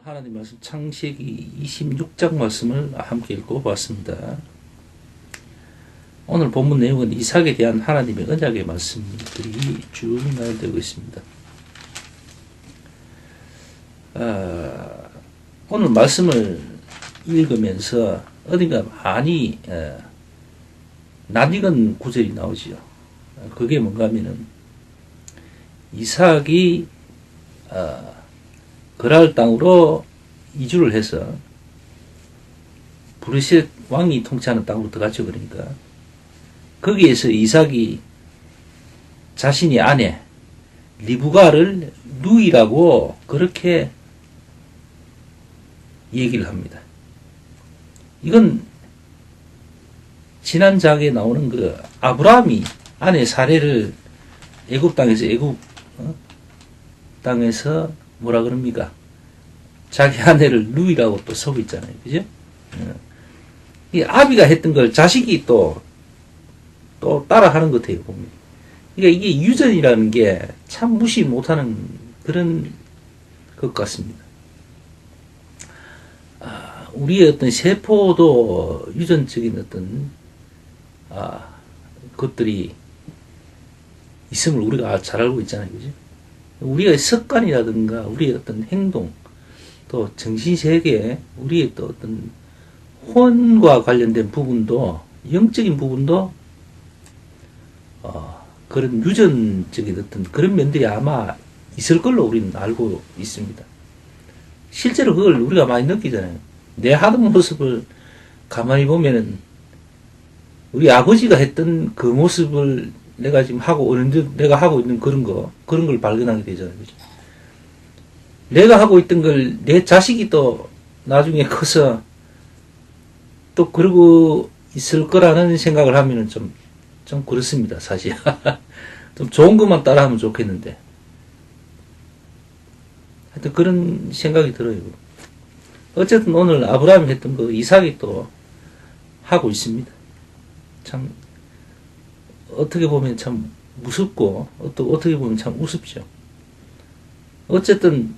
하나님 말씀 창세기 26장 말씀을 함께 읽어보았습니다. 오늘 본문 내용은 이삭에 대한 하나님의 언약의 말씀들이 쭉 나열되고 있습니다. 오늘 말씀을 읽으면서 어딘가 많이 낯익은 구절이 나오지요. 그게 뭔가 하면은 이삭이 그랄 땅으로 이주를 해서 브르셋 왕이 통치하는 땅으로 들어갔죠. 그러니까 거기에서 이삭이 자신의 아내 리브가를 누이라고 그렇게 얘기를 합니다. 이건 지난 장에 나오는 그 아브라함이 아내 사례를 애굽 땅에서 뭐라 그럽니까? 자기 아내를 누이라고 또 서고 있잖아요. 그죠? 이 아비가 했던 걸 자식이 또 따라 하는 것 같아요, 보면. 그러니까 이게 유전이라는 게 참 무시 못하는 그런 것 같습니다. 우리의 어떤 세포도 유전적인 어떤, 것들이 있음을 우리가 잘 알고 있잖아요. 그죠? 우리의 습관이라든가 우리의 어떤 행동, 또 정신세계, 우리의 또 어떤 혼과 관련된 부분도, 영적인 부분도 그런 유전적인 어떤 그런 면들이 아마 있을 걸로 우리는 알고 있습니다. 실제로 그걸 우리가 많이 느끼잖아요. 내 하는 모습을 가만히 보면은 우리 아버지가 했던 그 모습을 내가 지금 내가 하고 있는 그런 걸 발견하게 되잖아요. 그죠? 내가 하고 있던 걸 내 자식이 또 나중에 커서 또 그러고 있을 거라는 생각을 하면은 좀 그렇습니다, 사실. 좀 좋은 것만 따라하면 좋겠는데. 하여튼 그런 생각이 들어요. 어쨌든 오늘 아브라함이 했던 거 이삭이 또 하고 있습니다. 참, 어떻게 보면 참 무섭고, 또 어떻게 보면 참 우습죠. 어쨌든,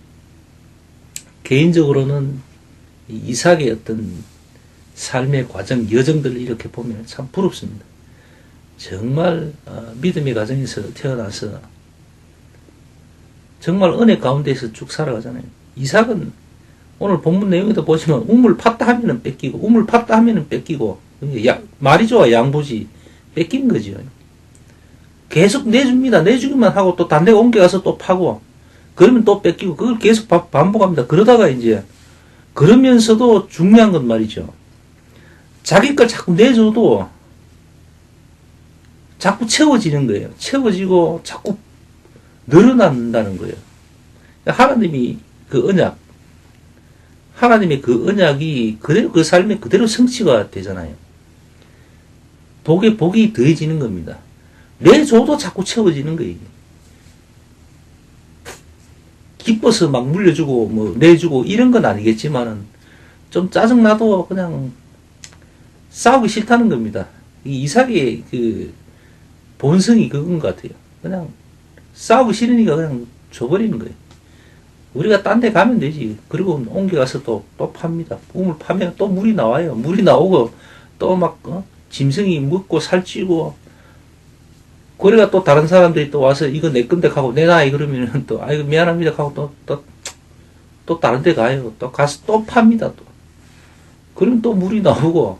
개인적으로는 이삭의 어떤 삶의 과정, 여정들을 이렇게 보면 참 부럽습니다. 정말, 믿음의 가정에서 태어나서, 정말 은혜 가운데에서 쭉 살아가잖아요. 이삭은 오늘 본문 내용에도 보시면 우물 팠다 하면은 뺏기고, 우물 팠다 하면은 뺏기고, 말이 좋아 양보지, 뺏긴 거죠. 계속 내줍니다. 내주기만 하고 또 딴 데 옮겨가서 또 파고 그러면 또 뺏기고 그걸 계속 반복합니다. 그러다가 이제 그러면서도 중요한 건 말이죠. 자기 걸 자꾸 내줘도 자꾸 채워지는 거예요. 채워지고 자꾸 늘어난다는 거예요. 하나님이 그 언약, 하나님의 그 언약이 그대로 그 삶에 그대로 성취가 되잖아요. 복이 더해지는 겁니다. 내줘도 자꾸 채워지는 거예요. 기뻐서 막 물려주고, 뭐, 내주고, 이런 건 아니겠지만은, 좀 짜증나도 그냥 싸우기 싫다는 겁니다. 이삭의 그 본성이 그건 것 같아요. 그냥 싸우기 싫으니까 그냥 줘버리는 거예요. 우리가 딴 데 가면 되지. 그리고 옮겨가서 또 팝니다. 우물 파면 또 물이 나와요. 물이 나오고, 또 막, 짐승이 먹고 살찌고, 그래가 또 다른 사람들이 또 와서 이거 내 건데 가고 내놔 그러면은 또 아이고 미안합니다 하고 또 다른 데 가요. 또 가서 또 팝니다. 또. 그러면 또 물이 나오고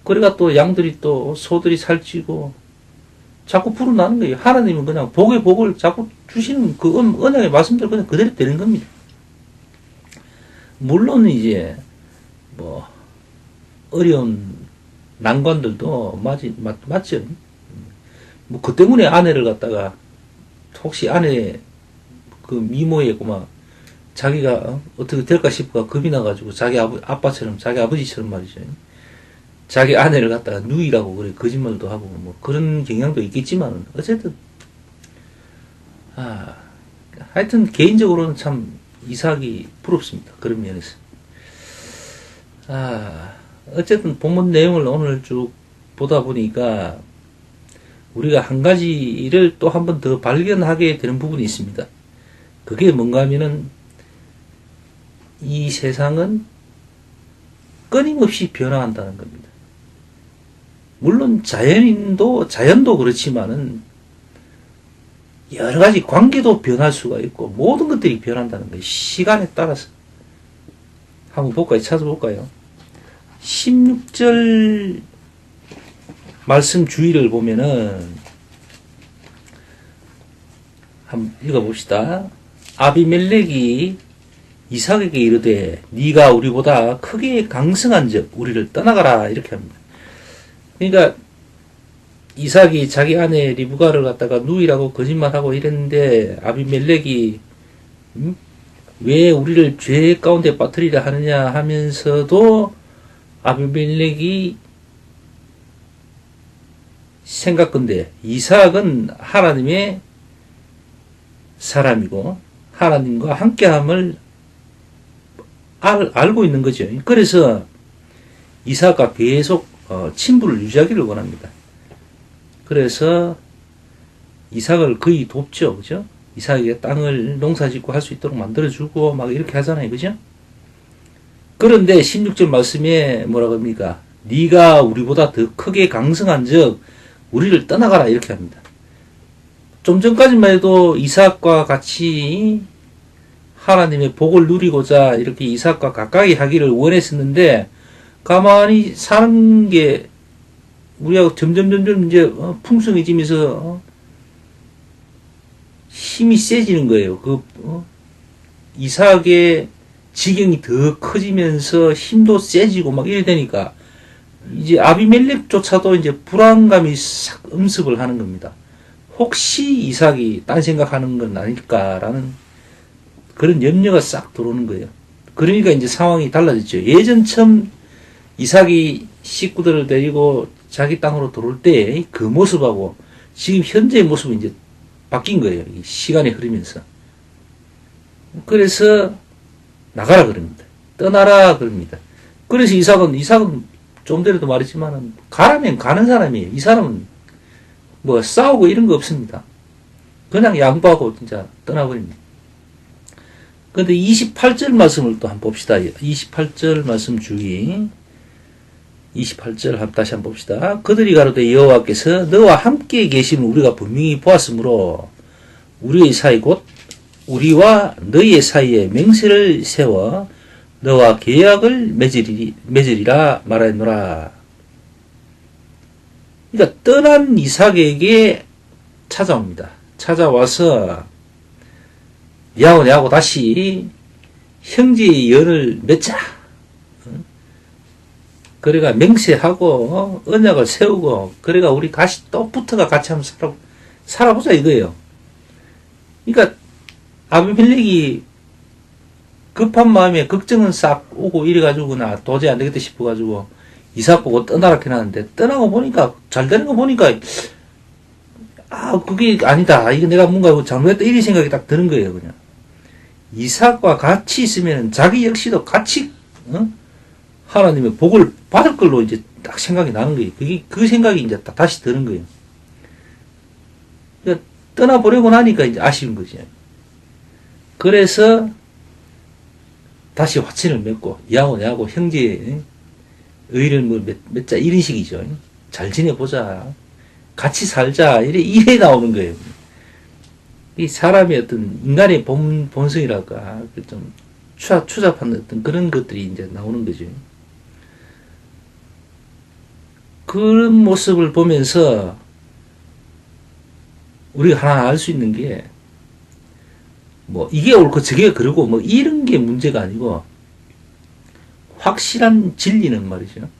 그래가 또 양들이 또 소들이 살찌고 자꾸 불어나는 거예요. 하나님은 그냥 복의 복을 자꾸 주시는 그 언약의 말씀대로 그냥 그대로 되는 겁니다. 물론 이제 뭐 어려운 난관들도 맞죠. 뭐, 그 때문에 아내를 갖다가, 혹시 아내, 그 미모에, 자기가 어떻게 될까 싶어가 겁이 나가지고, 자기 아빠처럼, 자기 아버지처럼 말이죠. 자기 아내를 갖다가 누이라고 그래, 거짓말도 하고, 뭐, 그런 경향도 있겠지만, 어쨌든, 하여튼, 개인적으로는 참, 이삭이 부럽습니다. 그런 면에서. 어쨌든, 본문 내용을 오늘 쭉 보다 보니까, 우리가 한 가지를 또 한 번 더 발견하게 되는 부분이 있습니다. 그게 뭔가 하면은 이 세상은 끊임없이 변화한다는 겁니다. 물론 자연도 그렇지만은 여러 가지 관계도 변할 수가 있고 모든 것들이 변한다는 거예요. 시간에 따라서. 한번 볼까요? 찾아볼까요? 16절 말씀 주의를 보면은 한번 읽어봅시다. 아비멜렉이 이삭에게 이르되 네가 우리보다 크게 강성한즉 우리를 떠나가라 이렇게 합니다. 그러니까 이삭이 자기 아내 리브가를 갖다가 누이라고 거짓말하고 이랬는데 아비멜렉이 왜 우리를 죄 가운데 빠뜨리려 하느냐 하면서도 아비멜렉이 생각건데 이삭은 하나님의 사람이고 하나님과 함께함을 알고 있는 거죠. 그래서 이삭과 계속 친분을 유지하기를 원합니다. 그래서 이삭을 거의 돕죠. 그죠? 이삭에게 땅을 농사짓고 할 수 있도록 만들어주고 막 이렇게 하잖아요. 그죠? 그런데 16절 말씀에 뭐라고 합니까? 네가 우리보다 더 크게 강성한 즉 우리를 떠나가라 이렇게 합니다. 좀 전까지만 해도 이삭과 같이 하나님의 복을 누리고자 이렇게 이삭과 가까이 하기를 원했었는데 가만히 사는 게 우리하고 점점 이제 풍성해지면서 힘이 세지는 거예요. 이삭의 지경이 더 커지면서 힘도 세지고 막 이래 되니까 이제 아비멜렉조차도 이제 불안감이 싹 음습을 하는 겁니다. 혹시 이삭이 딴 생각하는 건 아닐까라는 그런 염려가 싹 들어오는 거예요. 그러니까 이제 상황이 달라졌죠. 예전처럼 이삭이 식구들을 데리고 자기 땅으로 들어올 때 그 모습하고 지금 현재의 모습은 이제 바뀐 거예요. 시간이 흐르면서. 그래서 나가라 그럽니다. 떠나라 그럽니다. 그래서 이삭은 좀 전에도 말했지만은 가라면 가는 사람이에요. 이 사람은 뭐 싸우고 이런 거 없습니다. 그냥 양보하고 진짜 떠나버립니다. 그런데 28절 말씀을 또 한번 봅시다. 28절 말씀 주의. 28절 다시 한번 봅시다. 그들이 가로되 여호와께서 너와 함께 계심을 우리가 분명히 보았으므로 우리의 사이 곧 우리와 너희의 사이에 맹세를 세워 너와 계약을 맺으리라 말하노라. 그러니까 떠난 이삭에게 찾아옵니다. 찾아와서 야하고 다시 형제의 연을 맺자. 그래가 맹세하고 언약을 세우고 그래가 우리 또 붙어가 같이 한번 살아보자 이거예요. 그러니까 아비멜렉이 급한 마음에 걱정은 싹 오고 이래가지고 나 도저히 안 되겠다 싶어가지고 이삭 보고 떠나라 해놨는데 떠나고 보니까 잘 되는 거 보니까 그게 아니다. 이거 내가 뭔가 잘못했다 이런 생각이 딱 드는 거예요. 그냥 이삭과 같이 있으면 자기 역시도 같이 하나님의 복을 받을 걸로 이제 딱 생각이 나는 거예요. 그 생각이 이제 다시 드는 거예요. 그러니까 떠나보려고 나니까 이제 아쉬운 거죠. 그래서 다시 화친을 맺고 야하고 형제 의를 뭐 맺자 이런 식이죠. 잘 지내보자. 같이 살자. 이래 나오는 거예요. 이 사람의 어떤 인간의 본성이랄까 좀 추잡한 어떤 그런 것들이 이제 나오는 거죠. 그런 모습을 보면서 우리가 하나 알 수 있는 게 뭐 이게 옳고 저게 그러고 뭐 이런 게 문제가 아니고 확실한 진리는 말이죠.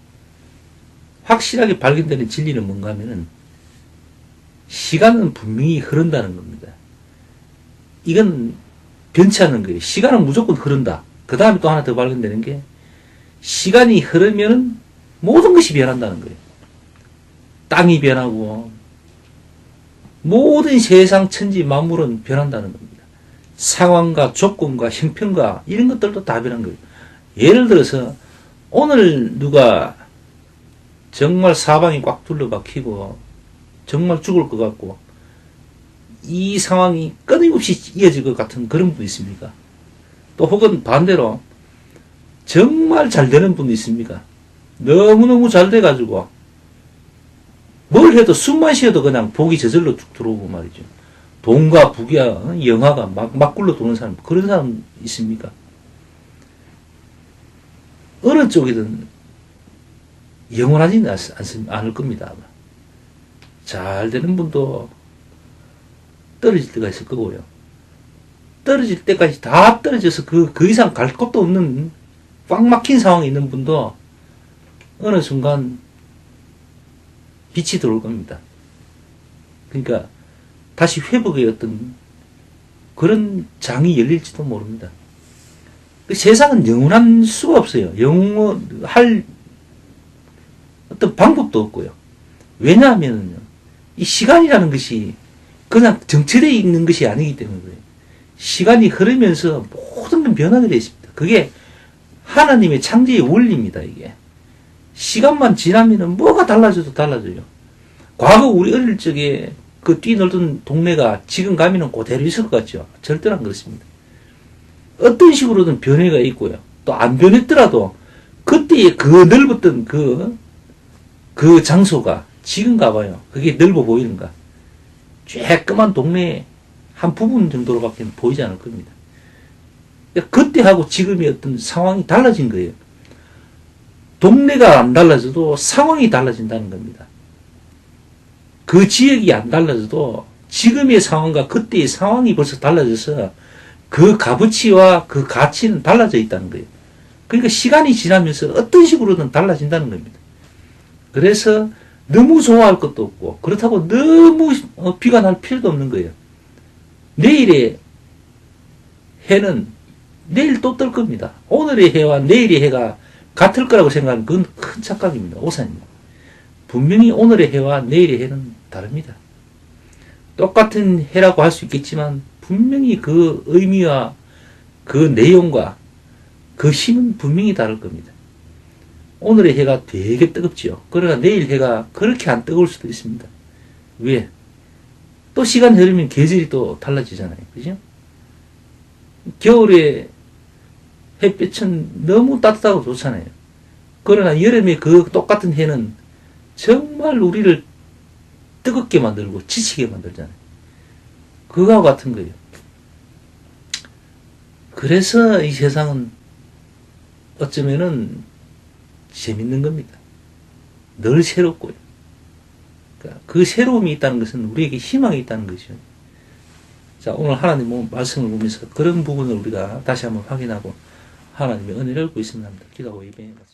확실하게 발견되는 진리는 뭔가 하면은 시간은 분명히 흐른다는 겁니다. 이건 변치 않는 거예요. 시간은 무조건 흐른다. 그 다음에 또 하나 더 발견되는 게 시간이 흐르면 모든 것이 변한다는 거예요. 땅이 변하고 모든 세상 천지 만물은 변한다는 겁니다. 상황과 조건과 형편과 이런 것들도 다 변한 거예요. 예를 들어서 오늘 누가 정말 사방이 꽉 둘러박히고 정말 죽을 것 같고 이 상황이 끊임없이 이어질 것 같은 그런 분 있습니까? 또 혹은 반대로 정말 잘 되는 분도 있습니까? 너무너무 잘 돼가지고 뭘 해도 숨만 쉬어도 그냥 복이 저절로 쭉 들어오고 말이죠. 돈과 부귀와 영화가 막 굴러 도는 사람, 그런 사람 있습니까? 어느 쪽이든 영원하지는 않을 겁니다. 아마. 잘 되는 분도 떨어질 때가 있을 거고요. 떨어질 때까지 다 떨어져서 그 이상 갈 곳도 없는 꽉 막힌 상황에 있는 분도 어느 순간 빛이 들어올 겁니다. 그러니까 다시 회복의 어떤 그런 장이 열릴지도 모릅니다. 그 세상은 영원할 수가 없어요. 영원할 어떤 방법도 없고요. 왜냐하면요, 이 시간이라는 것이 그냥 정체되어 있는 것이 아니기 때문에 그래요. 시간이 흐르면서 모든 건 변하게 되어 있습니다. 그게 하나님의 창조의 원리입니다, 이게. 시간만 지나면은 뭐가 달라져도 달라져요. 과거 우리 어릴 적에 그 뛰놀던 동네가 지금 가면은 그대로 있을 것 같죠? 절대로 안 그렇습니다. 어떤 식으로든 변화가 있고요. 또 안 변했더라도 그때의 그 넓었던 그 장소가 지금 가봐요. 그게 넓어 보이는가? 쬐끄만 동네의 한 부분 정도로밖에 보이지 않을 겁니다. 그때하고 지금의 어떤 상황이 달라진 거예요. 동네가 안 달라져도 상황이 달라진다는 겁니다. 그 지역이 안 달라져도 지금의 상황과 그때의 상황이 벌써 달라져서 그 값어치와 그 가치는 달라져 있다는 거예요. 그러니까 시간이 지나면서 어떤 식으로든 달라진다는 겁니다. 그래서 너무 좋아할 것도 없고 그렇다고 너무 비관할 필요도 없는 거예요. 내일의 해는 내일 또 뜰 겁니다. 오늘의 해와 내일의 해가 같을 거라고 생각하는 그건 큰 착각입니다. 오산입니다. 분명히 오늘의 해와 내일의 해는 다릅니다. 똑같은 해라고 할 수 있겠지만 분명히 그 의미와 그 내용과 그 힘은 분명히 다를 겁니다. 오늘의 해가 되게 뜨겁죠. 그러나 내일 해가 그렇게 안 뜨거울 수도 있습니다. 왜? 또 시간 흐르면 계절이 또 달라지잖아요. 그죠? 겨울에 햇볕은 너무 따뜻하고 좋잖아요. 그러나 여름에 그 똑같은 해는 정말 우리를 뜨겁게 만들고 지치게 만들잖아요. 그거와 같은 거예요. 그래서 이 세상은 어쩌면은 재밌는 겁니다. 늘 새롭고요. 그러니까 그 새로움이 있다는 것은 우리에게 희망이 있다는 것이죠. 자, 오늘 하나님 말씀을 보면서 그런 부분을 우리가 다시 한번 확인하고 하나님의 은혜를 구했습니다. 기도하고 예배해 봤습니다.